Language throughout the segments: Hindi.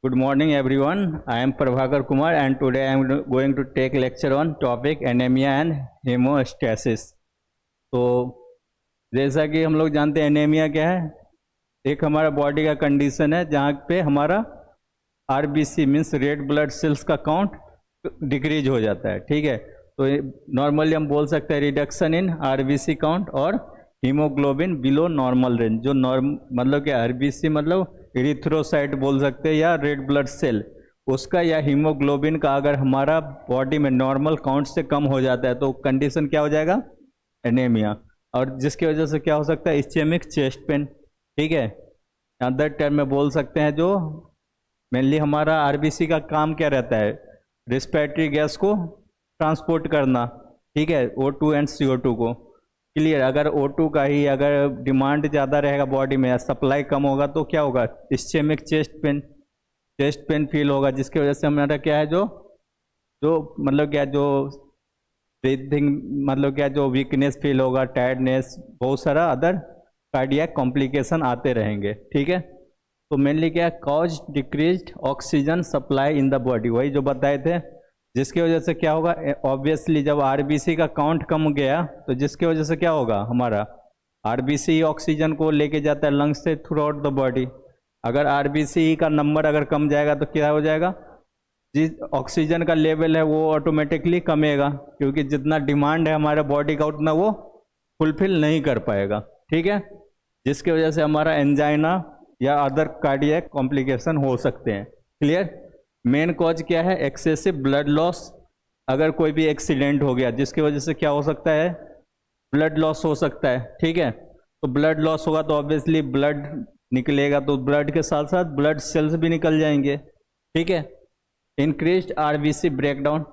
Good morning everyone. I am Prabhakar Kumar and today I am going to take lecture on topic anemia and hemostasis. तो जैसा कि हम लोग जानते हैं एनीमिया क्या है, एक हमारा बॉडी का कंडीशन है जहाँ पे हमारा RBC means red blood cells का काउंट डिक्रीज हो जाता है। ठीक है, तो नॉर्मली हम बोल सकते हैं रिडक्शन इन आरबीसी काउंट और हीमोग्लोबिन बिलो नॉर्मल रेंज। जो मतलब कि आरबीसी मतलब इरिथ्रोसाइट बोल सकते हैं या रेड ब्लड सेल, उसका या हीमोग्लोबिन का अगर हमारा बॉडी में नॉर्मल काउंट से कम हो जाता है तो कंडीशन क्या हो जाएगा, एनीमिया। और जिसकी वजह से क्या हो सकता है, इस्चेमिक चेस्ट पेन। ठीक है, अदर टर्म में बोल सकते हैं जो मेनली हमारा आरबीसी का काम क्या रहता है, रेस्पिरेटरी गैस को ट्रांसपोर्ट करना। ठीक है, O2 एंड CO2 को। क्लियर, अगर O2 का ही अगर डिमांड ज़्यादा रहेगा बॉडी में या सप्लाई कम होगा तो क्या होगा, इस्चेमिक चेस्ट पेन फील होगा, जिसकी वजह से हमारा क्या है जो मतलब क्या जो ब्रीथिंग मतलब क्या जो वीकनेस फील होगा, टायर्डनेस, बहुत सारा अदर कार्डियक कॉम्प्लिकेशन आते रहेंगे। ठीक है, तो मेनली क्या है, cause decreased oxygen supply in the body, वही जो बताए थे, जिसकी वजह से क्या होगा, ऑब्वियसली जब आरबीसी का काउंट कम गया तो जिसकी वजह से क्या होगा, हमारा आरबीसी ऑक्सीजन को लेके जाता है लंग्स से थ्रू आउट द बॉडी। अगर आरबीसी का नंबर अगर कम जाएगा तो क्या हो जाएगा, जिस ऑक्सीजन का लेवल है वो ऑटोमेटिकली कमेगा, क्योंकि जितना डिमांड है हमारे बॉडी का उतना वो फुलफिल नहीं कर पाएगा। ठीक है, जिसकी वजह से हमारा एंजाइना या अदर कार्डियक कॉम्प्लिकेशन हो सकते हैं। क्लियर, मेन कॉज क्या है, एक्सेसिव ब्लड लॉस। अगर कोई भी एक्सीडेंट हो गया जिसकी वजह से क्या हो सकता है, ब्लड लॉस हो सकता है। ठीक है, तो ब्लड लॉस होगा तो ऑब्वियसली ब्लड निकलेगा, तो ब्लड के साथ साथ ब्लड सेल्स भी निकल जाएंगे। ठीक है, increase RBC breakdown.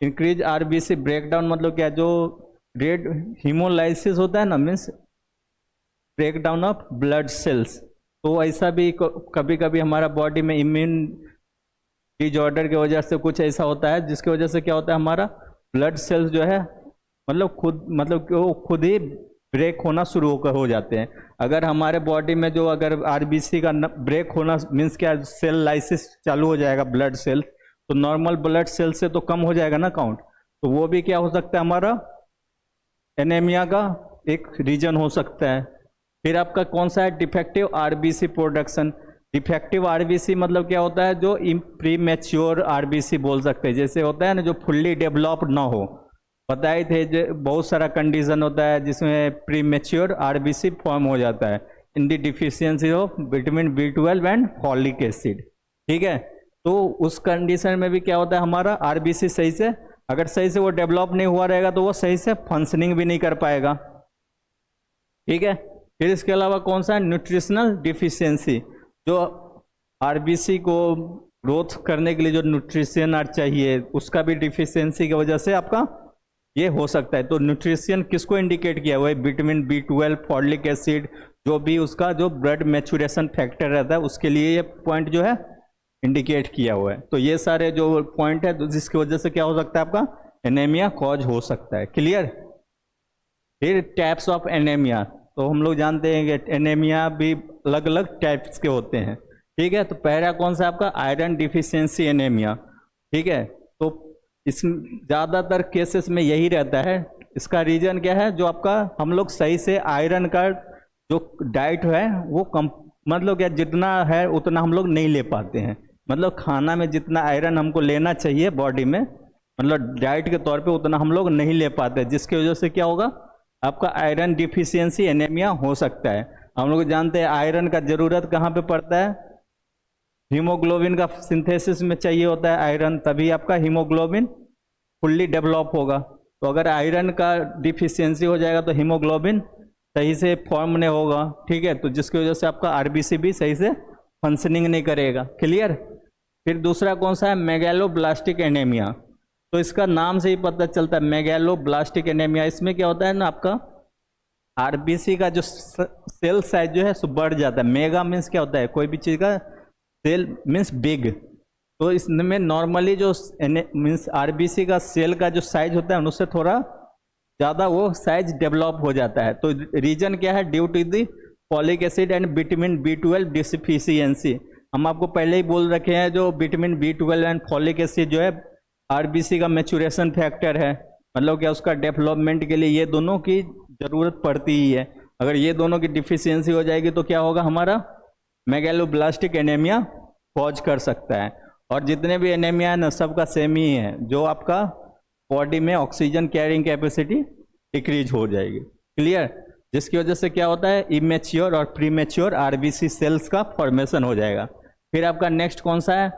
Increase RBC breakdown मतलब क्या, जो रेड हीमोलाइसिस होता है ना, means breakdown of blood sales. तो ऐसा भी कभी कभी हमारा बॉडी में इम्यून डिजऑर्डर की वजह से कुछ ऐसा होता है जिसकी वजह से क्या होता है, हमारा ब्लड सेल्स जो है वो खुद ही ब्रेक होना शुरू हो जाते हैं। अगर हमारे बॉडी में जो अगर आरबीसी का ब्रेक होना मीन्स क्या, सेल लाइसिस चालू हो जाएगा ब्लड सेल, तो नॉर्मल ब्लड सेल से तो कम हो जाएगा ना काउंट, तो वो भी क्या हो सकता है, हमारा एनीमिया का एक रीजन हो सकता है। फिर आपका कौन सा है, defective RBC production. Defective RBC मतलब क्या होता है, जो प्रीमैच्योर आरबीसी बोल सकते हैं, जैसे होता है ना जो फुल्ली डेवलप्ड ना हो। बताए थे जो बहुत सारा कंडीशन होता है जिसमें प्रीमैच्योर आरबीसी फॉर्म हो जाता है in the deficiency of vitamin B12 and folic acid. ठीक है, तो उस कंडीशन में भी क्या होता है, हमारा आरबीसी सही से अगर सही से वो डेवलप नहीं हुआ रहेगा तो वो सही से फंक्शनिंग भी नहीं कर पाएगा। ठीक है, फिर इसके अलावा कौन सा है, न्यूट्रिशनल डिफिशियंसी। जो आरबीसी को ग्रोथ करने के लिए जो न्यूट्रिशन चाहिए उसका भी डिफिशियंसी की वजह से आपका ये हो सकता है। तो न्यूट्रिशन किसको इंडिकेट किया हुआ है, विटामिन B12, फॉलिक एसिड, जो भी उसका जो ब्लड मैच्योरेशन फैक्टर रहता है उसके लिए ये पॉइंट जो है इंडिकेट किया हुआ है। तो ये सारे जो पॉइंट है जिसकी वजह से क्या हो सकता है, आपका एनीमिया कॉज हो सकता है। क्लियर, फिर टाइप्स ऑफ एनीमिया। तो हम लोग जानते हैं कि एनीमिया भी अलग अलग टाइप्स के होते हैं। ठीक है, तो पहला कौन सा आपका, आयरन डिफिशियंसी एनीमिया। ठीक है, तो इस ज़्यादातर केसेस में यही रहता है। इसका रीजन क्या है, जो आपका हम लोग सही से आयरन का जो डाइट है वो कम मतलब क्या जितना है उतना हम लोग नहीं ले पाते हैं। मतलब खाना में जितना आयरन हमको लेना चाहिए बॉडी में, मतलब डाइट के तौर पे उतना हम लोग नहीं ले पाते, जिसकी वजह से क्या होगा, आपका आयरन डिफिशियंसी एनीमिया हो सकता है। हम लोग जानते हैं आयरन का ज़रूरत कहाँ पे पड़ता है, हीमोग्लोबिन का सिंथेसिस में चाहिए होता है आयरन, तभी आपका हीमोग्लोबिन फुल्ली डेवलप होगा। तो अगर आयरन का डिफिशियंसी हो जाएगा तो हीमोग्लोबिन सही से फॉर्म नहीं होगा। ठीक है, तो जिसकी वजह से आपका आरबीसी भी सही से फंक्शनिंग नहीं करेगा। क्लियर, फिर दूसरा कौन सा है, मेगैलोब्लास्टिक एनीमिया। तो इसका नाम से ही पता चलता है मेगैलोब्लास्टिक एनीमिया। इसमें क्या होता है ना, आपका आरबीसी का जो सेल साइज जो है सो बढ़ जाता है। मेगा मीन्स क्या होता है, कोई भी चीज़ का सेल मीन्स बिग। तो इसमें नॉर्मली जो मीन्स आरबीसी का सेल का जो साइज होता है उससे थोड़ा ज़्यादा वो साइज डेवलप हो जाता है। तो रीजन क्या है, due to the folic acid and vitamin B12 deficiency. हम आपको पहले ही बोल रखे हैं जो vitamin B12 and folic acid जो है आरबीसी का मैच्योरेशन फैक्टर है, मतलब क्या उसका डेवलपमेंट के लिए ये दोनों की ज़रूरत पड़ती ही है। अगर ये दोनों की डिफिशियंसी हो जाएगी तो क्या होगा, हमारा मेगालोब्लास्टिक एनीमिया कॉज कर सकता है। और जितने भी एनीमिया है ना, सबका सेम ही है, जो आपका बॉडी में ऑक्सीजन कैरिंग कैपेसिटी डिक्रीज हो जाएगी। क्लियर? जिसकी वजह से क्या होता है, इमेच्योर और प्रीमेच्योर आरबीसी सेल्स का फॉर्मेशन हो जाएगा। फिर आपका नेक्स्ट कौन सा है,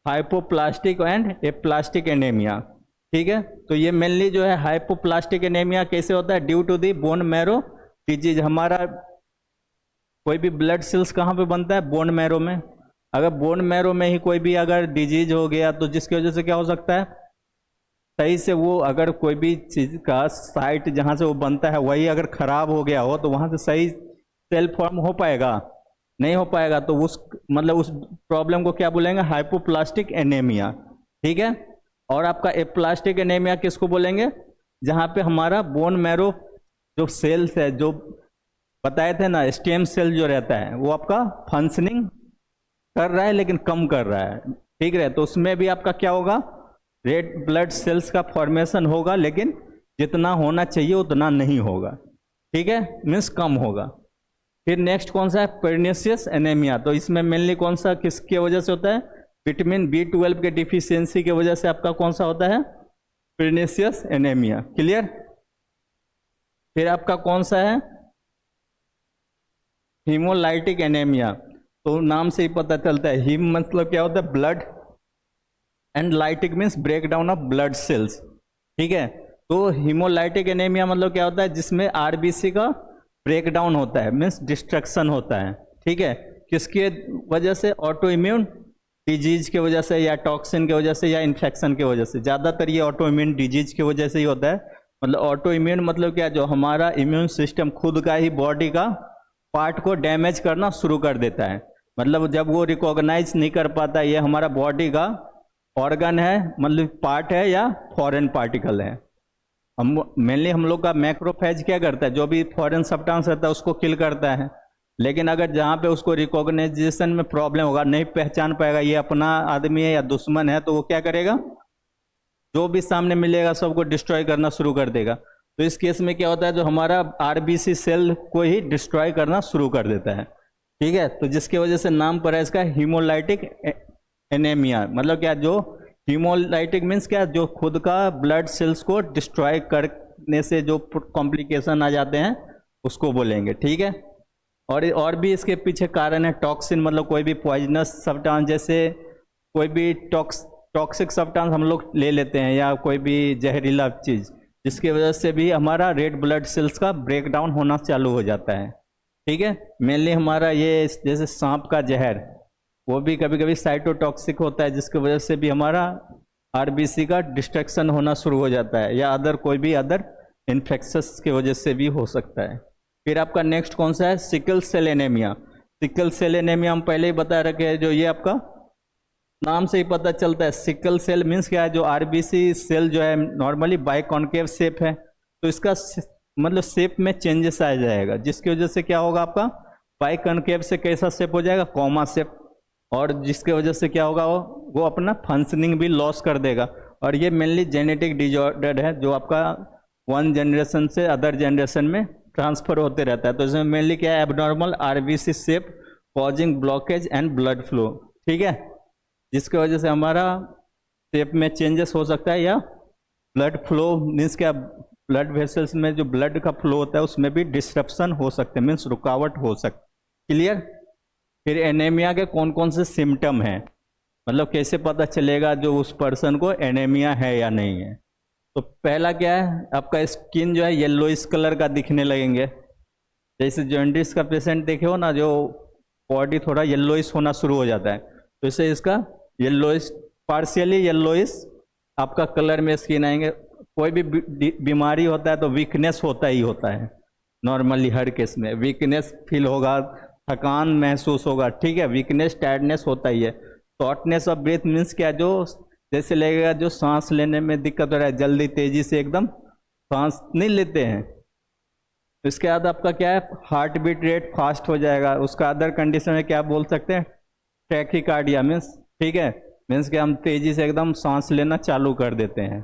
हाइपोप्लास्टिक एंड एप्लास्टिक एनीमिया। ठीक है, तो ये मेनली जो है हाइपोप्लास्टिक एनीमिया कैसे होता है, due to the bone marrow disease. हमारा कोई भी ब्लड सेल्स कहाँ पे बनता है, बोन मैरो में। अगर बोन मैरो में ही कोई भी अगर डिजीज हो गया तो जिसकी वजह से क्या हो सकता है, सही से वो अगर कोई भी चीज़ का साइट जहाँ से वो बनता है वही अगर खराब हो गया हो तो वहाँ से सही सेल फॉर्म हो पाएगा, नहीं हो पाएगा। तो उस मतलब उस प्रॉब्लम को क्या बोलेंगे, हाइपोप्लास्टिक एनीमिया। ठीक है, और आपका एप्लास्टिक एनीमिया किसको बोलेंगे, जहाँ पे हमारा बोन मैरो जो सेल्स है, जो बताए थे ना स्टेम सेल जो रहता है, वो आपका फंक्शनिंग कर रहा है लेकिन कम कर रहा है। ठीक है, तो उसमें भी आपका क्या होगा, रेड ब्लड सेल्स का फॉर्मेशन होगा, लेकिन जितना होना चाहिए उतना नहीं होगा। ठीक है, मीन्स कम होगा। फिर नेक्स्ट कौन सा है, पर्निशियस एनीमिया। तो इसमें मेनली कौन सा किसके वजह से होता है, विटामिन B12 के डिफिशियंसी की वजह से आपका कौन सा होता है, पर्निशियस एनीमिया। क्लियर? फिर आपका कौन सा है, हीमोलाइटिक एनीमिया। तो नाम से ही पता चलता है, हीम मतलब क्या होता है, blood, and lytic means break down of blood cells. ठीक है, तो हीमोलाइटिक एनीमिया मतलब क्या होता है, जिसमें आरबीसी का ब्रेक डाउन होता है, मीन्स डिस्ट्रक्शन होता है। ठीक है, किसकी वजह से, ऑटो इम्यून डिजीज की वजह से, या टॉक्सिन की वजह से, या इन्फेक्शन की वजह से। ज़्यादातर ये ऑटो इम्यून डिजीज की वजह से ही होता है। मतलब ऑटो इम्यून मतलब क्या, जो हमारा इम्यून सिस्टम खुद का ही बॉडी का पार्ट को डैमेज करना शुरू कर देता है। मतलब जब वो रिकॉग्नाइज नहीं कर पाता ये हमारा बॉडी का ऑर्गन है, मतलब पार्ट है या फॉरेन पार्टिकल है। हम मेनली हम लोग का मैक्रोफेज क्या करता है, जो भी फॉरेन सब्सटेंस रहता है उसको किल करता है। लेकिन अगर जहाँ पे उसको रिकॉग्नाइजेशन में प्रॉब्लम होगा, नहीं पहचान पाएगा ये अपना आदमी है या दुश्मन है, तो वो क्या करेगा, जो भी सामने मिलेगा सबको डिस्ट्रॉय करना शुरू कर देगा। तो इस केस में क्या होता है, जो हमारा आरबीसी सेल को ही डिस्ट्रॉय करना शुरू कर देता है। ठीक है, तो जिसकी वजह से नाम पड़ा इसका हीमोलाइटिक एनीमिया। मतलब क्या, जो हीमोलाइटिक मीन्स क्या, जो खुद का ब्लड सेल्स को डिस्ट्रॉय करने से जो कॉम्प्लिकेशन आ जाते हैं उसको बोलेंगे। ठीक है, और भी इसके पीछे कारण है, टॉक्सिन मतलब कोई भी पॉइजनस सब्सटेंस, जैसे कोई भी टॉक्सिक सब्सटेंस हम लोग ले लेते हैं, या कोई भी जहरीला चीज़, जिसकी वजह से भी हमारा रेड ब्लड सेल्स का ब्रेक डाउन होना चालू हो जाता है। ठीक है, मेनली हमारा ये जैसे सांप का जहर, वो भी कभी कभी साइटोटॉक्सिक होता है, जिसकी वजह से भी हमारा आरबीसी का डिस्ट्रक्शन होना शुरू हो जाता है, या अदर कोई भी अदर इन्फेक्शंस की वजह से भी हो सकता है। फिर आपका नेक्स्ट कौन सा है, sickle cell anaemia. Sickle cell anaemia हम पहले ही बता रखे हैं, जो ये आपका नाम से ही पता चलता है, सिकल सेल मीन्स क्या है, जो आरबीसी सेल जो है नॉर्मली बाइकॉन्केव शेप है, तो इसका मतलब शेप में चेंजेस आ जाएगा, जिसकी वजह से क्या होगा, आपका बाइकॉन्केव से कैसा शेप हो जाएगा, कॉमा शेप, और जिसके वजह से क्या होगा, वो अपना फंक्शनिंग भी लॉस कर देगा। और ये मेनली जेनेटिक डिजॉर्डर है, जो आपका वन जनरेशन से अदर जनरेशन में ट्रांसफर होते रहता है। तो इसमें मेनली क्या है, abnormal RBC shape causing blockage and blood flow. ठीक है, जिसकी वजह से हमारा शेप में चेंजेस हो सकता है, या ब्लड फ्लो मीन्स क्या, ब्लड वेसल्स में जो ब्लड का फ्लो होता है उसमें भी डिस्ट्रप्शन हो सकते हैं, मीन्स रुकावट हो सकती। क्लियर? फिर एनीमिया के कौन कौन से सिम्टम हैं, मतलब कैसे पता चलेगा जो उस पर्सन को एनीमिया है या नहीं है। तो पहला क्या है, आपका स्किन जो है येलोइश कलर का दिखने लगेंगे, जैसे जॉन्डिस का पेशेंट देखे हो ना, जो बॉडी थोड़ा येलोइश होना शुरू हो जाता है, तो इससे इसका येलोइश, पार्शियली येलोइश आपका कलर में स्किन आएंगे। कोई भी बीमारी होता है तो वीकनेस होता ही होता है, नॉर्मली हर केस में वीकनेस फील होगा, थकान महसूस होगा। ठीक है, वीकनेस टायर्डनेस होता ही है। शॉर्टनेस ऑफ ब्रेथ मीन्स क्या, जो जैसे लगेगा जो सांस लेने में दिक्कत हो रहा है, जल्दी तेजी से एकदम सांस नहीं लेते हैं। इसके बाद आपका क्या है, हार्ट बीट रेट फास्ट हो जाएगा। उसका अदर कंडीशन में क्या बोल सकते हैं, टैकीकार्डिया मीन्स, ठीक है, मीन्स कि हम तेजी से एकदम सांस लेना चालू कर देते हैं।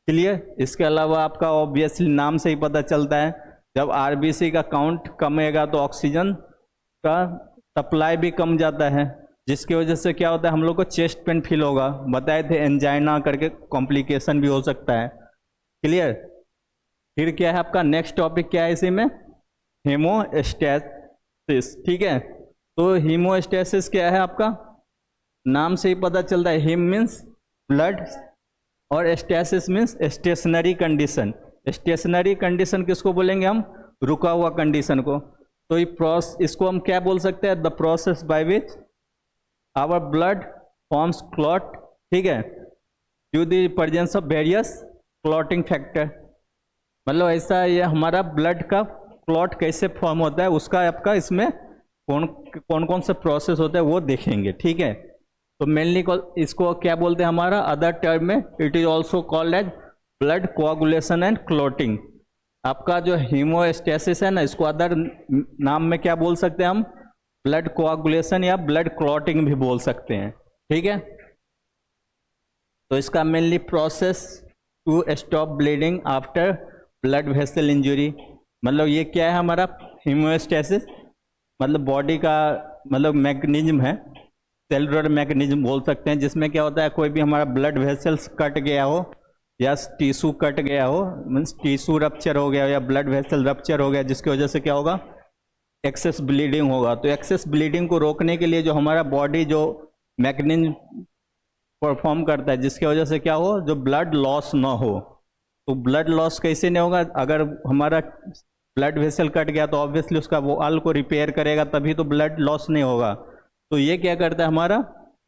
क्लियर। इसके अलावा आपका ऑब्वियसली नाम से ही पता चलता है, जब आरबीसी का काउंट कमेगा तो ऑक्सीजन का सप्लाई भी कम जाता है, जिसकी वजह से क्या होता है, हम लोग को चेस्ट पेन फील होगा, बताए थे एंजाइना करके कॉम्प्लिकेशन भी हो सकता है। क्लियर। फिर क्या है आपका नेक्स्ट टॉपिक क्या है इसी में, हीमोस्टैसिस। ठीक है, तो हीमोस्टैसिस क्या है आपका, नाम से ही पता चलता है, हीम मीन्स ब्लड और stasis means stationary condition. Stationary condition किसको बोलेंगे हम, रुका हुआ कंडीशन को। तो ये इसको हम क्या बोल सकते हैं, the process by which our blood forms clot, ठीक है, due the presence of various clotting factor. मतलब ऐसा ये हमारा ब्लड का क्लॉट कैसे फॉर्म होता है, उसका आपका इसमें कौन कौन से प्रोसेस होते हैं वो देखेंगे। ठीक है, तो मेनली इसको क्या बोलते हैं, हमारा अदर टर्म में it is also called as blood coagulation and clotting. आपका जो हीमोस्टैसिस है ना, इसको अदर नाम में क्या बोल सकते हैं हम, ब्लड कोआगुलेशन या ब्लड क्लॉटिंग भी बोल सकते हैं। ठीक है, तो इसका mainly process to stop bleeding after blood vessel injury. मतलब ये क्या है हमारा हीमोस्टैसिस, मतलब बॉडी का मतलब मैकेनिज्म है, सेलुलर मैकेनिज्म बोल सकते हैं, जिसमें क्या होता है, कोई भी हमारा ब्लड वेसल्स कट गया हो या टिश्यू कट गया हो, मीन्स टिश्यू रप्चर हो गया हो या ब्लड वेसल रप्चर हो गया, जिसकी वजह से क्या होगा, एक्सेस ब्लीडिंग होगा। तो एक्सेस ब्लीडिंग को रोकने के लिए जो हमारा बॉडी जो मैकेनिज्म परफॉर्म करता है, जिसकी वजह से क्या हो, जो ब्लड लॉस ना हो। तो ब्लड लॉस कैसे नहीं होगा, अगर हमारा ब्लड वेसल कट गया तो ऑब्वियसली उसका वो वॉल को रिपेयर करेगा, तभी तो ब्लड लॉस नहीं होगा। तो ये क्या करता है, हमारा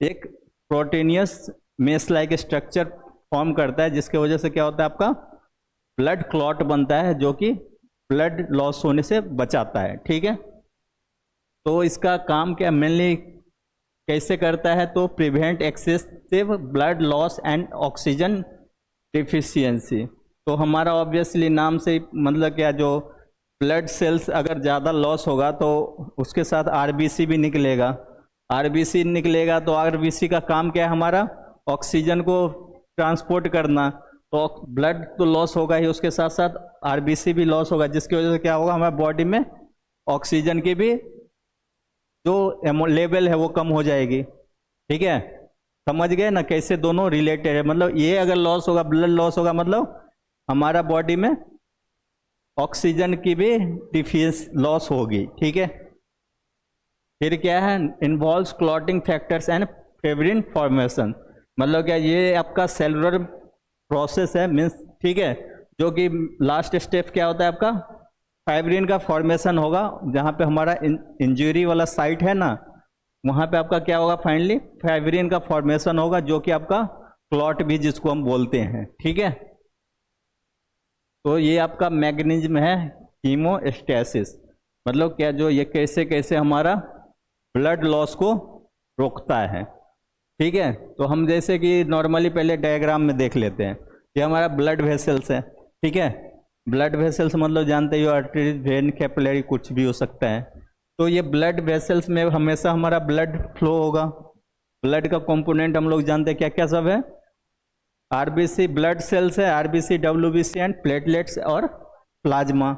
एक proteinaceous mess like structure form करता है, जिसकी वजह से क्या होता है, आपका ब्लड क्लॉट बनता है, जो कि ब्लड लॉस होने से बचाता है। ठीक है, तो इसका काम क्या मेनली कैसे करता है, तो prevent excessive blood loss and oxygen deficiency. तो हमारा ऑब्वियसली नाम से मतलब क्या, जो ब्लड सेल्स अगर ज़्यादा लॉस होगा तो उसके साथ आरबीसी भी निकलेगा। आरबीसी निकलेगा तो आरबीसी का काम क्या है, हमारा ऑक्सीजन को ट्रांसपोर्ट करना। तो ब्लड तो लॉस होगा ही, उसके साथ साथ आरबीसी भी लॉस होगा, जिसकी वजह से क्या होगा, हमारे बॉडी में ऑक्सीजन की भी जो लेवल है वो कम हो जाएगी। ठीक है, समझ गए ना कैसे दोनों रिलेटेड है। मतलब ये अगर लॉस होगा, ब्लड लॉस होगा, मतलब हमारा बॉडी में ऑक्सीजन की भी डिफिशियंसी लॉस होगी। ठीक है, फिर क्या है, involves clotting factors and fibrin formation. मतलब क्या, ये आपका सेलुलर प्रोसेस है मीन्स, ठीक है, जो कि लास्ट स्टेप क्या होता है आपका, फाइब्रिन का फॉर्मेशन होगा। जहाँ पे हमारा इंजरी वाला साइट है ना, वहाँ पे आपका क्या होगा, फाइनली फाइब्रिन का फॉर्मेशन होगा, जो कि आपका क्लॉट भी जिसको हम बोलते हैं। ठीक है, तो ये आपका मैकेनिज्म है हीमोस्टैसिस। मतलब क्या, जो ये कैसे कैसे हमारा ब्लड लॉस को रोकता है। ठीक है, तो हम जैसे कि नॉर्मली पहले डायग्राम में देख लेते हैं। ये हमारा ब्लड वेसल्स है। ठीक है, ब्लड वेसल्स मतलब जानते ही हो, आर्टरीज, वेन, कैपिलरी, कुछ भी हो सकता है। तो ये ब्लड वेसल्स में हमेशा हमारा ब्लड फ्लो होगा। ब्लड का कंपोनेंट हम लोग जानते हैं क्या क्या सब है, आरबीसी ब्लड सेल्स है, आरबीसी, डब्ल्यूबीसी एंड प्लेटलेट्स और प्लाज्मा।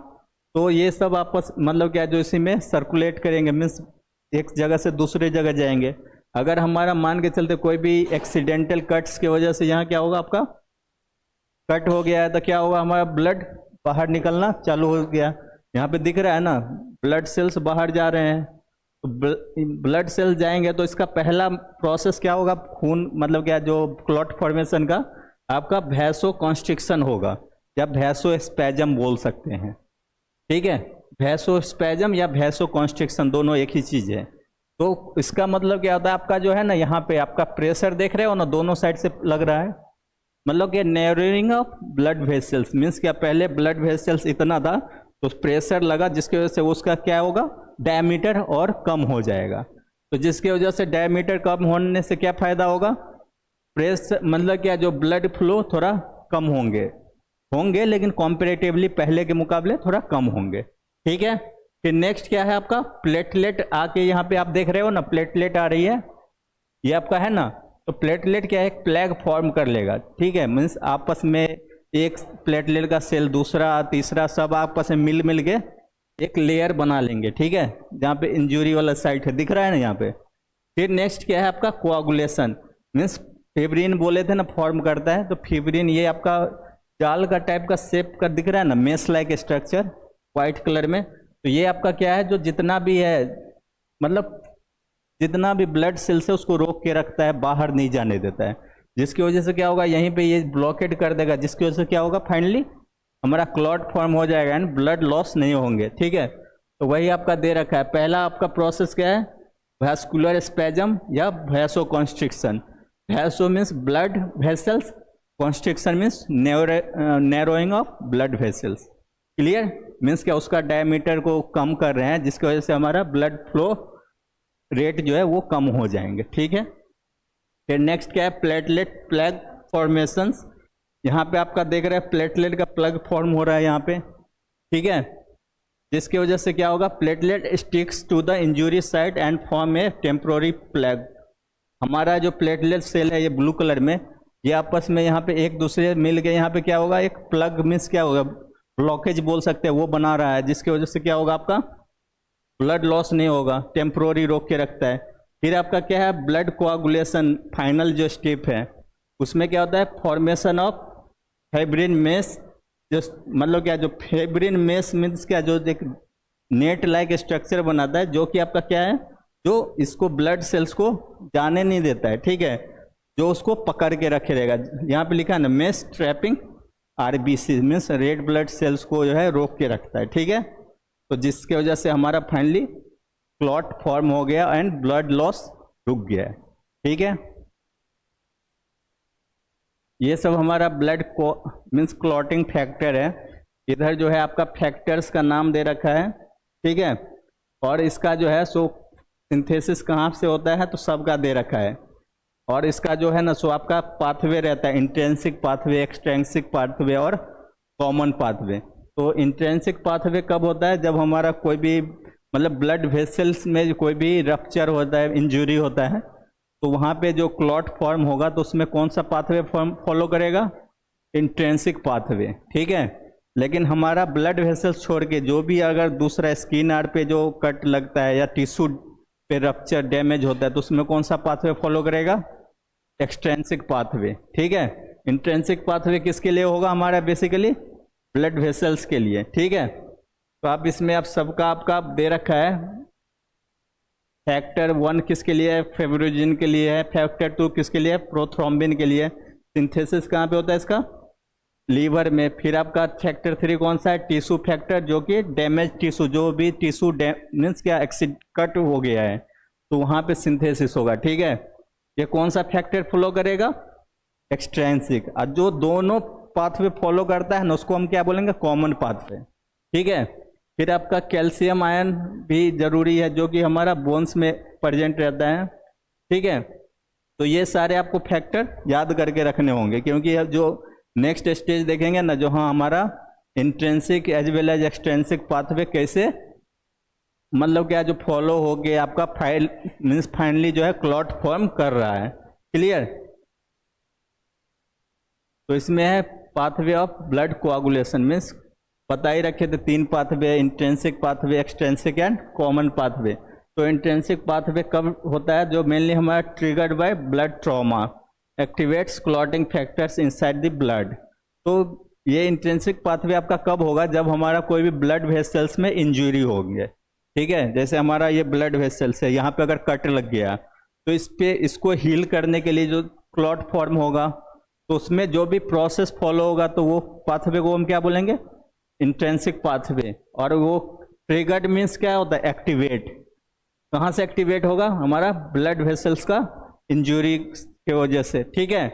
तो ये सब आपस मतलब क्या, जो इसी में सर्कुलेट करेंगे, मीन्स एक जगह से दूसरे जगह जाएंगे। अगर हमारा मान के चलते कोई भी एक्सीडेंटल कट्स की वजह से यहाँ क्या होगा, आपका कट हो गया है, तो क्या होगा, हमारा ब्लड बाहर निकलना चालू हो गया। यहाँ पे दिख रहा है ना, ब्लड सेल्स बाहर जा रहे हैं। तो ब्लड सेल्स जाएंगे तो इसका पहला प्रोसेस क्या होगा, खून मतलब क्या, जो क्लॉट फॉर्मेशन का आपका वैसो कॉन्स्ट्रिक्शन होगा, या वैसो स्पैजम बोल सकते हैं। ठीक है, वैसो स्पैजम या वैसो कॉन्स्ट्रिक्शन दोनों एक ही चीज़ है। तो इसका मतलब क्या होता है, आपका जो है ना, यहाँ पे आपका प्रेशर देख रहे हो ना, दोनों साइड से लग रहा है। मतलब कि narrowing of blood vessels means क्या, पहले ब्लड वेसल्स इतना था तो प्रेशर लगा, जिसकी वजह से उसका क्या होगा, डायमीटर और कम हो जाएगा। तो जिसकी वजह से डायमीटर कम होने से क्या फायदा होगा, प्रेशर मतलब क्या, जो ब्लड फ्लो थोड़ा कम होंगे लेकिन कॉम्पेरेटिवली पहले के मुकाबले थोड़ा कम होंगे। ठीक है, फिर नेक्स्ट क्या है आपका, प्लेटलेट आके यहाँ पे आप देख रहे हो ना, प्लेटलेट आ रही है, ये आपका है ना, तो प्लेटलेट क्या है, एक प्लैग फॉर्म कर लेगा, ठीक है। मीन्स आपस में एक प्लेटलेट का सेल दूसरा तीसरा सब आपस में मिल के एक लेयर बना लेंगे, ठीक है, जहाँ पे इंजरी वाला साइट है, दिख रहा है ना यहाँ पे। फिर नेक्स्ट क्या है आपका कोआगुलेशन, मीन्स फिब्रिन बोले थे ना फॉर्म करता है, तो फिब्रिन ये आपका जाल का टाइप का शेप का दिख रहा है ना, mess like structure white colour में, तो ये आपका क्या है, जो जितना भी है मतलब जितना भी ब्लड सेल्स है उसको रोक के रखता है, बाहर नहीं जाने देता है, जिसकी वजह से क्या होगा, यहीं पे ये ब्लॉकेड कर देगा, जिसकी वजह से क्या होगा, फाइनली हमारा क्लॉट फॉर्म हो जाएगा एंड ब्लड लॉस नहीं होंगे, ठीक है। तो वही आपका दे रखा है। पहला आपका प्रोसेस क्या है, वैस्कुलर स्पैजम या vasoconstriction. Vaso means blood vessels, constriction means narrowing of blood vessels. Clear, means क्या, उसका डायमीटर को कम कर रहे हैं, जिसकी वजह से हमारा ब्लड फ्लो रेट जो है वो कम हो जाएंगे, ठीक है। फिर नेक्स्ट क्या है, प्लेटलेट प्लग फॉर्मेशंस। यहाँ पे आपका देख रहे हैं प्लेटलेट का प्लग फॉर्म हो रहा है यहाँ पे, ठीक है, जिसकी वजह से क्या होगा, platelet sticks to the injury site and form a temporary plug. हमारा जो प्लेटलेट सेल है ये ब्लू कलर में, ये आपस में यहाँ पे एक दूसरे मिल के यहाँ पे क्या होगा, एक प्लग मीन्स क्या होगा, ब्लॉकेज बोल सकते हैं, वो बना रहा है, जिसकी वजह से क्या होगा, आपका ब्लड लॉस नहीं होगा, टेम्पोररी रोक के रखता है। फिर आपका क्या है, ब्लड कोआगुलेशन, फाइनल जो स्टेप है उसमें क्या होता है, फॉर्मेशन ऑफ फाइब्रिन मेस। जो मतलब क्या, जो फाइब्रिन मेस मीन्स क्या, जो एक नेट लाइक स्ट्रक्चर बनाता है, जो कि आपका क्या है, जो इसको ब्लड सेल्स को जाने नहीं देता है, ठीक है, जो उसको पकड़ के रखे रहेगा। यहाँ पे लिखा है ना, mess trapping RBC means red blood cells को जो है रोक के रखता है, ठीक है। तो जिसके वजह से हमारा फाइनली क्लॉट फॉर्म हो गया एंड ब्लड लॉस रुक गया है, ठीक है। ये सब हमारा ब्लड को मीन्स क्लॉटिंग फैक्टर है। इधर जो है आपका फैक्टर्स का नाम दे रखा है, ठीक है, और इसका जो है सो सिंथेसिस कहाँ से होता है तो सबका दे रखा है। और इसका जो है ना सो आपका पाथवे रहता है, इंट्रिंसिक पाथवे, एक्सट्रिंसिक पाथवे और कॉमन पाथवे। तो इंट्रिंसिक पाथवे कब होता है, जब हमारा कोई भी मतलब ब्लड वेसल्स में कोई भी रप्चर होता है, इंजरी होता है, तो वहाँ पे जो क्लॉट फॉर्म होगा तो उसमें कौन सा पाथवे फॉलो करेगा, इंट्रिंसिक पाथवे, ठीक है। लेकिन हमारा ब्लड वेसल्स छोड़ के जो भी अगर दूसरा स्किन आर पे जो कट लगता है या टिश्यू पे रप्चर डैमेज होता है तो उसमें कौन सा पाथवे फॉलो करेगा, एक्सट्रिंसिक पाथवे, ठीक है। इंट्रिंसिक पाथवे किसके लिए होगा, हमारा बेसिकली ब्लड वेसल्स के लिए, ठीक है। तो आप इसमें आप सबका आपका दे रखा है, फैक्टर 1 किसके लिए है, फेब्रिजिन के लिए है, फैक्टर 2 किसके लिए है, प्रोथ्रोम्बिन के लिए। सिंथेसिस कहाँ पे होता है इसका, लीवर में। फिर आपका फैक्टर 3 कौन सा है, टिश्यू फैक्टर, जो कि डैमेज टिश्यू, जो भी टिश्यू मीन्स क्या कट हो गया है तो वहाँ पे सिंथेसिस होगा, ठीक है। ये कौन सा फैक्टर फॉलो करेगा, एक्सट्रिंसिक। और जो दोनों पाथवे फॉलो करता है ना उसको हम क्या बोलेंगे, कॉमन पाथवे, ठीक है। फिर आपका कैल्शियम आयन भी जरूरी है, जो कि हमारा बोन्स में प्रेजेंट रहता है, ठीक है। तो ये सारे आपको फैक्टर याद करके रखने होंगे, क्योंकि अब जो नेक्स्ट स्टेज देखेंगे ना, जो हाँ हमारा intrinsic as well as extrinsic pathway कैसे मतलब क्या जो फॉलो हो गया आपका फाइनली जो है क्लॉट फॉर्म कर रहा है, क्लियर। तो इसमें है pathway of blood coagulation, means बता ही रखे थे 3 pathway, intrinsic pathway, extrinsic and common pathway. तो इंट्रिंसिक पाथवे कब होता है, जो मेनली हमारा triggered by blood trauma, activates clotting factors inside the blood. तो ये इंट्रिंसिक पाथवे आपका कब होगा, जब हमारा कोई भी ब्लड वेसल्स में इंजरी हो गया, ठीक है। जैसे हमारा ये ब्लड वेसल्स है, यहाँ पे अगर कट लग गया तो इस पे इसको हील करने के लिए जो क्लॉट फॉर्म होगा तो उसमें जो भी प्रोसेस फॉलो होगा तो वो पाथवे को हम क्या बोलेंगे, इंट्रिंसिक पाथवे। और वो ट्रिगर्ड मीन्स क्या होता है, एक्टिवेट। कहाँ से एक्टिवेट होगा, हमारा ब्लड वेसल्स का इंजरी के वजह से, ठीक है।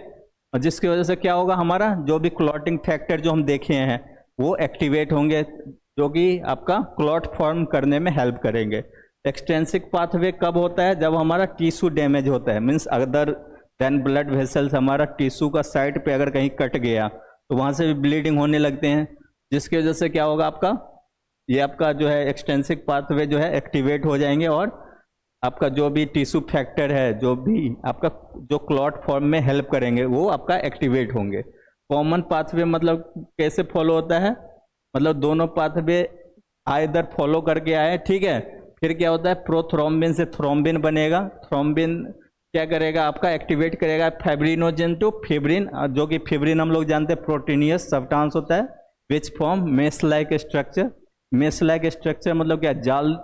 और जिसकी वजह से क्या होगा, हमारा जो भी क्लॉटिंग फैक्टर जो हम देखे हैं वो एक्टिवेट होंगे, जो कि आपका क्लॉट फॉर्म करने में हेल्प करेंगे। एक्सट्रिंसिक पाथवे कब होता है, जब हमारा टिश्यू डैमेज होता है, means other than blood vessels, हमारा टिश्यू का साइड पे अगर कहीं कट गया तो वहाँ से भी ब्लीडिंग होने लगते हैं, जिसकी वजह से क्या होगा, आपका ये आपका जो है एक्सट्रिंसिक पाथवे जो है एक्टिवेट हो जाएंगे और आपका जो भी टिश्यू फैक्टर है, जो भी आपका जो क्लॉट फॉर्म में हेल्प करेंगे वो आपका एक्टिवेट होंगे। कॉमन पाथवे मतलब कैसे फॉलो होता है, मतलब दोनों पाथवे इधर फॉलो करके आए, ठीक है, फिर क्या होता है प्रोथ्रोम्बिन से थ्रोम्बिन बनेगा, थ्रोम्बिन क्या करेगा आपका एक्टिवेट करेगा फाइब्रिनोजेन टू फिब्रिन, जो कि फिब्रिन हम लोग जानते हैं प्रोटीनियस सब्सटेंस होता है, which form mesh like structure. Mesh like structure मतलब क्या, जाल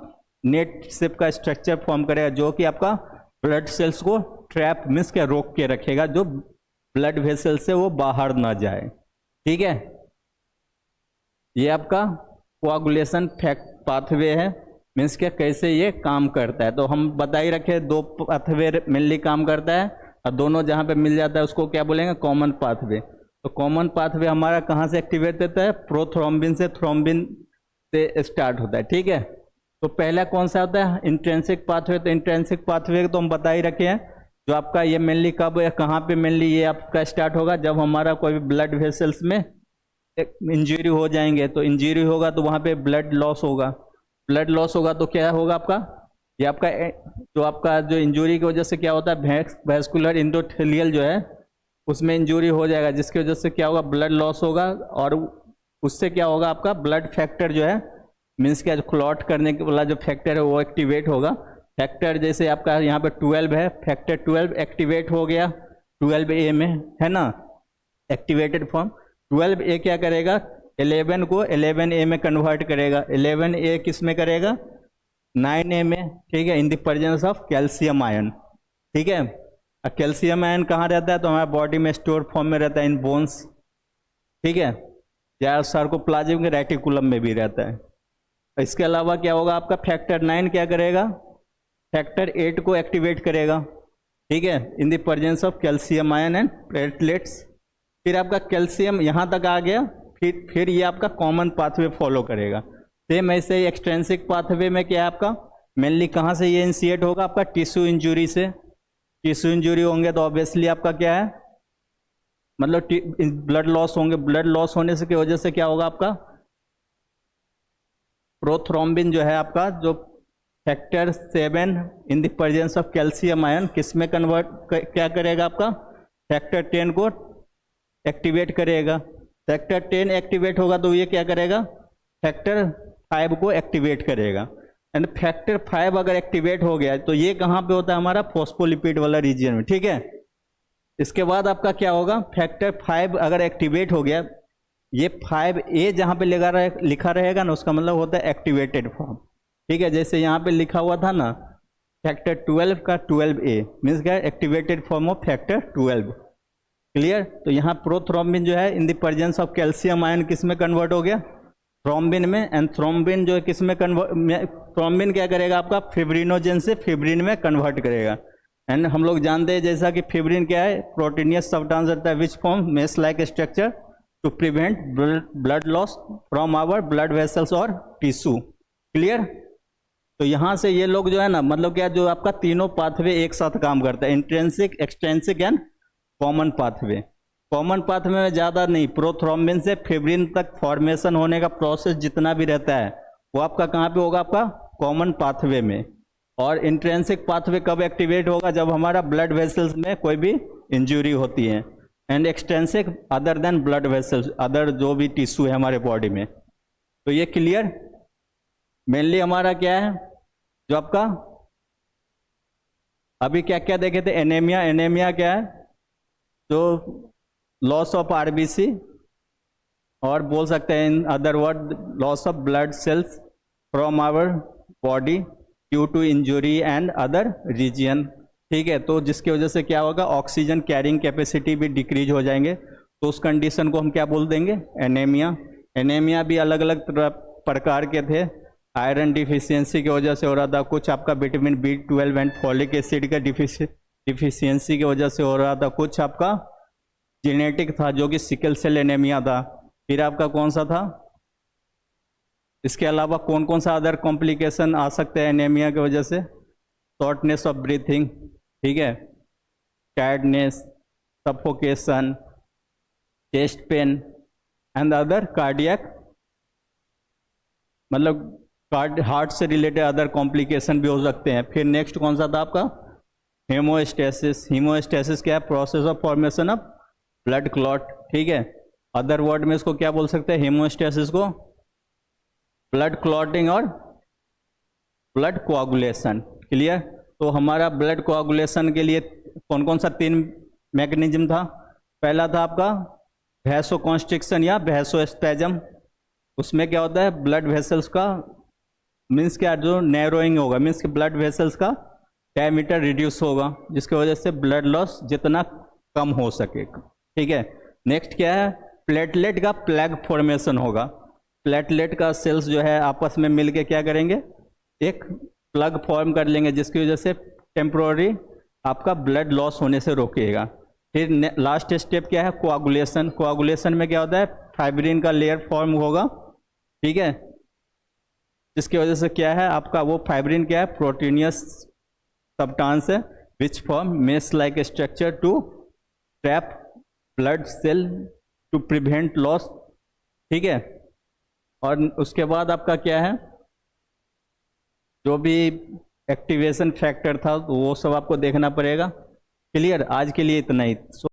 नेट शेप का स्ट्रक्चर फॉर्म करेगा जो कि आपका ब्लड सेल्स को ट्रैप मीन्स क्या रोक के रखेगा, जो ब्लड वेसल से वो बाहर ना जाए, ठीक है। ये आपका कोआगुलेशन पाथवे है, मीन्स क्या कैसे ये काम करता है। तो हम बता ही रखे दो पाथवे मेनली काम करता है, और दोनों जहाँ पे मिल जाता है उसको क्या बोलेंगे कॉमन पाथवे। तो कॉमन पाथवे हमारा कहाँ से एक्टिवेट होता है, प्रोथ्रोम्बिन से थ्रोम्बिन से स्टार्ट होता है, ठीक है। तो पहला कौन सा होता है इंट्रिंसिक पाथवे, तो इंट्रिंसिक पाथवे तो हम बता ही रखे हैं, जो आपका ये मेनली कब या कहाँ पे मेनली ये आपका स्टार्ट होगा, जब हमारा कोई भी ब्लड वेसल्स में इंजरी हो जाएंगे, तो इंजरी होगा तो वहाँ पे ब्लड लॉस होगा, ब्लड लॉस होगा तो क्या होगा आपका, ये आपका जो इंजरी की वजह से क्या होता है वैस्कुलर एंडोथेलियल जो है उसमें इंजरी हो जाएगा, जिसकी वजह से क्या होगा ब्लड लॉस होगा, और उससे क्या होगा आपका ब्लड फैक्टर जो है मीन्स क्या क्लॉट करने वाला जो फैक्टर है वो एक्टिवेट होगा। फैक्टर जैसे आपका यहाँ पे 12 है, फैक्टर 12 एक्टिवेट हो गया 12A में, है ना, एक्टिवेटेड फॉर्म। 12A क्या करेगा 11 को 11A में कन्वर्ट करेगा, 11A किस में करेगा 9A में, ठीक है, in the presence of calcium ion, ठीक है। कैल्शियम आयन कहाँ रहता है, तो हमारे बॉडी में स्टोर फॉर्म में रहता है इन बोन्स, ठीक है, या सार्कोप्लाज्म के रेटिकुलम में भी रहता है। इसके अलावा क्या होगा आपका फैक्टर 9 क्या करेगा, फैक्टर 8 को एक्टिवेट करेगा, ठीक है, in the presence of calcium ion and platelets. फिर आपका कैल्शियम यहाँ तक आ गया, फिर ये आपका कॉमन पाथवे फॉलो करेगा। सेम ऐसे ही एक्सट्रेंसिक पाथवे में क्या है आपका मेनली कहाँ से ये इनिशिएट होगा, आपका टिश्यू इंजुरी से। टिश्यू इंजुरी होंगे तो ऑब्वियसली आपका क्या है मतलब ब्लड लॉस होंगे, ब्लड लॉस होने से की वजह से क्या होगा आपका प्रोथ्रोम्बिन जो है आपका जो factor 7 in the presence of calcium ion किस में कन्वर्ट क्या करेगा आपका फैक्टर 10 को एक्टिवेट करेगा। फैक्टर 10 एक्टिवेट होगा तो ये क्या करेगा फैक्टर 5 को एक्टिवेट करेगा, एंड फैक्टर 5 अगर एक्टिवेट हो गया तो ये कहाँ पे होता है हमारा फॉस्फोलिपिड वाला रीजन में, ठीक है। इसके बाद आपका क्या होगा फैक्टर 5 अगर एक्टिवेट हो गया, ये 5A जहाँ पे लिखा रहेगा ना उसका मतलब होता है एक्टिवेटेड फॉर्म, ठीक है। जैसे यहाँ पे लिखा हुआ था ना फैक्टर 12 का 12A मीन्स क्या activated form of factor 12, clear. तो यहाँ प्रोथ्रोम्बिन जो है in the presence of calcium ion किस में कन्वर्ट हो गया थ्रोम्बिन में, एंड थ्रोम्बिन जो है किस में कन्वर्ट थ्रोम्बिन क्या करेगा आपका फिब्रिनोजेन से फिब्रिन में कन्वर्ट करेगा। एंड हम लोग जानते हैं जैसा कि फिब्रिन क्या है प्रोटीनियस सब्सटेंस रहता है which form mesh like structure to prevent blood loss from our blood vessels और टिश्यू, क्लियर। तो यहाँ से ये लोग जो है ना मतलब क्या जो आपका तीनों पाथवे एक साथ काम करता है intrinsic extrinsic and common pathway. Common pathway में ज़्यादा नहीं, प्रोथ्रोम्बिन से फिब्रिन तक फॉर्मेशन होने का प्रोसेस जितना भी रहता है वो आपका कहाँ पे होगा आपका कॉमन पाथवे में। और इंट्रिंसिक पाथवे कब एक्टिवेट होगा जब हमारा ब्लड वेसल्स में कोई भी इंजरी होती है, and extrinsic other than blood vessels other जो भी टिश्यू है हमारे बॉडी में। तो ये क्लियर मेनली हमारा क्या है जो आपका अभी क्या क्या देखे थे एनीमिया, एनीमिया क्या है जो लॉस ऑफ आरबीसी और बोल सकते हैं in other word loss of blood cells from our body due to injury and other reason, ठीक है। तो जिसकी वजह से क्या होगा ऑक्सीजन कैरिंग कैपेसिटी भी डिक्रीज हो जाएंगे, तो उस कंडीशन को हम क्या बोल देंगे एनीमिया। एनीमिया भी अलग अलग प्रकार के थे, आयरन डिफिशियंसी की वजह से हो रहा था, कुछ आपका vitamin B12 and folic acid का डिफिशियंसी की वजह से हो रहा था, कुछ आपका जेनेटिक था जो कि सिकल सेल एनीमिया था, फिर आपका कौन सा था इसके अलावा कौन कौन सा अदर कॉम्प्लिकेशन आ सकते हैं एनीमिया की वजह से, शॉर्टनेस ऑफ ब्रीथिंग, ठीक है, tiredness, suffocation, chest pain and other cardiac मतलब हार्ट से रिलेटेड अदर कॉम्प्लिकेशन भी हो सकते हैं। फिर नेक्स्ट कौन सा था आपका, हेमोस्टेसिस। हेमोस्टेसिस क्या है, process of formation of blood clot, ठीक है। अदर वर्ड में इसको क्या बोल सकते हैं, हेमोस्टेसिस को ब्लड क्लॉटिंग और ब्लड कोआगुलेशन, क्लियर। तो हमारा ब्लड कोआगुलेशन के लिए कौन कौन सा 3 मैकेनिज्म था। पहला था आपका वैसोकॉन्स्ट्रिक्शन या वैसोस्पैज्म। उसमें क्या होता है, ब्लड वेसल्स का मीन्स क्या, जो नैरोइंग होगा, मीन्स कि ब्लड वेसल्स का डायमीटर रिड्यूस होगा, जिसकी वजह से ब्लड लॉस जितना कम हो सके, ठीक है। नेक्स्ट क्या है, प्लेटलेट का प्लग फॉर्मेशन होगा। प्लेटलेट का सेल्स जो है आपस में मिलके क्या करेंगे, एक प्लग फॉर्म कर लेंगे, जिसकी वजह से टेम्पोररी आपका ब्लड लॉस होने से रोकेगा। फिर लास्ट स्टेप क्या है, कोआगुलेशन। कोआगुलेशन में क्या होता है, फाइब्रिन का लेयर फॉर्म होगा, ठीक है, जिसकी वजह से क्या है आपका वो फाइब्रिन क्या है, प्रोटीनियस सब्सटेंस है which form mesh like structure to trap blood cell to prevent loss, ठीक है। और उसके बाद आपका क्या है, जो भी एक्टिवेशन फैक्टर था वो सब आपको देखना पड़ेगा, क्लियर। आज के लिए इतना ही।